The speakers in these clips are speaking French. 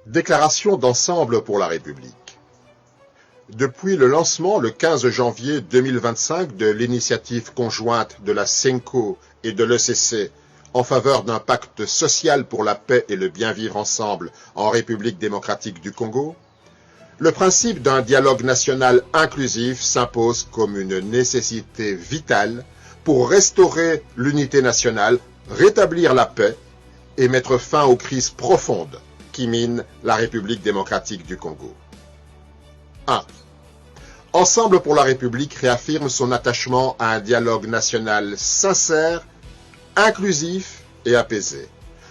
Déclaration d'ensemble pour la République. Depuis le lancement le 15 janvier 2025 de l'initiative conjointe de la CENCO et de l'ECC en faveur d'un pacte social pour la paix et le bien vivre ensemble en République démocratique du Congo, le principe d'un dialogue national inclusif s'impose comme une nécessité vitale pour restaurer l'unité nationale, rétablir la paix et mettre fin aux crises profondes qui minent la République démocratique du Congo. 1. Ensemble pour la République réaffirme son attachement à un dialogue national sincère, inclusif et apaisé,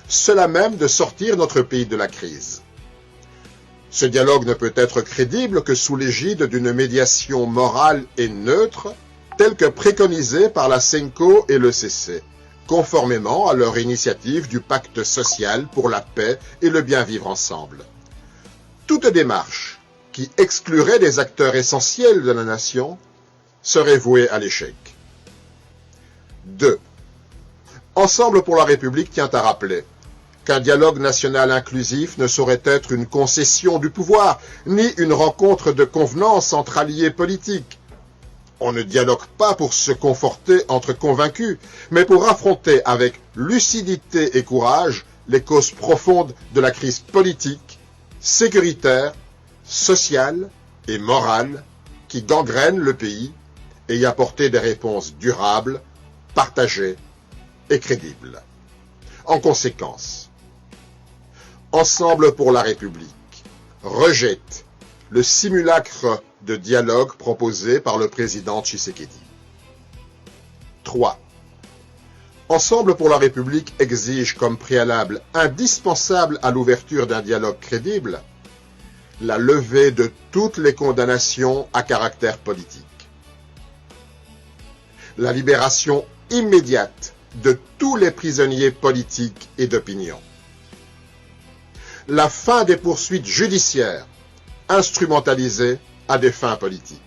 seul à même de sortir notre pays de la crise. Ce dialogue ne peut être crédible que sous l'égide d'une médiation morale et neutre, telle que préconisée par la CENCO et l'ECC, conformément à leur initiative du pacte social pour la paix et le bien vivre ensemble. Toute démarche qui exclurait des acteurs essentiels de la nation serait vouée à l'échec. 2. Ensemble pour la République tient à rappeler qu'un dialogue national inclusif ne saurait être une concession du pouvoir, ni une rencontre de convenance entre alliés politiques. On ne dialogue pas pour se conforter entre convaincus, mais pour affronter avec lucidité et courage les causes profondes de la crise politique, sécuritaire, sociale et morale qui gangrène le pays et y apporter des réponses durables, partagées et crédibles. En conséquence, Ensemble pour la République rejette le simulacre de dialogue proposé par le président Tshisekedi. 3. Ensemble pour la République exige comme préalable indispensable à l'ouverture d'un dialogue crédible la levée de toutes les condamnations à caractère politique, la libération immédiate de tous les prisonniers politiques et d'opinion, la fin des poursuites judiciaires instrumentalisées à des fins politiques,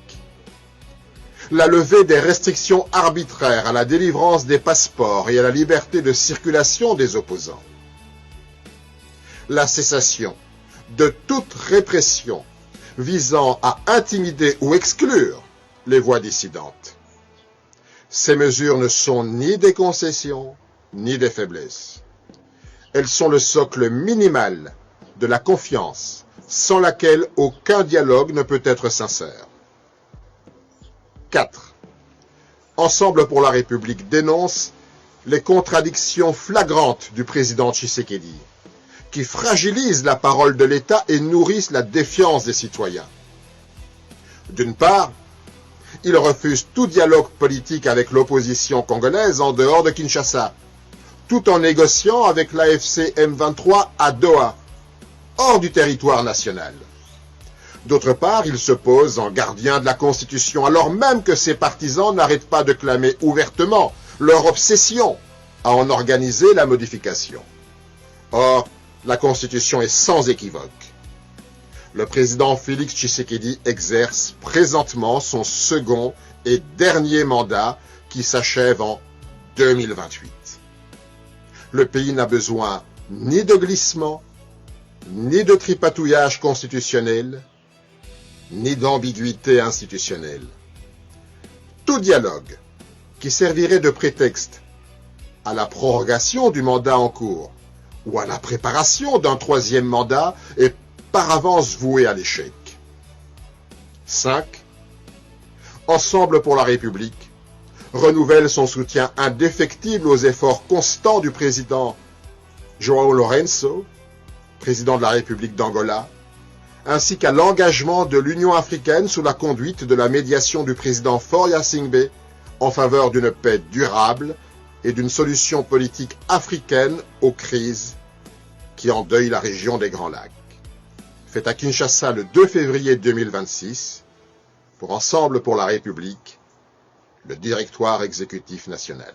la levée des restrictions arbitraires à la délivrance des passeports et à la liberté de circulation des opposants, la cessation de toute répression visant à intimider ou exclure les voix dissidentes. Ces mesures ne sont ni des concessions, ni des faiblesses. Elles sont le socle minimal de la confiance, sans laquelle aucun dialogue ne peut être sincère. 4. Ensemble pour la République dénonce les contradictions flagrantes du président Tshisekedi, qui fragilisent la parole de l'État et nourrissent la défiance des citoyens. D'une part, il refuse tout dialogue politique avec l'opposition congolaise en dehors de Kinshasa, tout en négociant avec l'AFC M23 à Doha, hors du territoire national. D'autre part, il se pose en gardien de la Constitution, alors même que ses partisans n'arrêtent pas de clamer ouvertement leur obsession à en organiser la modification. Or, la Constitution est sans équivoque. Le président Félix Tshisekedi exerce présentement son second et dernier mandat qui s'achève en 2028. Le pays n'a besoin ni de glissement, ni de tripatouillage constitutionnel, ni d'ambiguïté institutionnelle. Tout dialogue qui servirait de prétexte à la prorogation du mandat en cours ou à la préparation d'un troisième mandat est par avance voué à l'échec. 5. Ensemble pour la République renouvelle son soutien indéfectible aux efforts constants du président João Lourenço, président de la République d'Angola, ainsi qu'à l'engagement de l'Union africaine sous la conduite de la médiation du président Faure Gnassingbé en faveur d'une paix durable et d'une solution politique africaine aux crises qui endeuillent la région des Grands Lacs. Fait à Kinshasa le 2 février 2026, pour Ensemble pour la République, le Directoire exécutif national.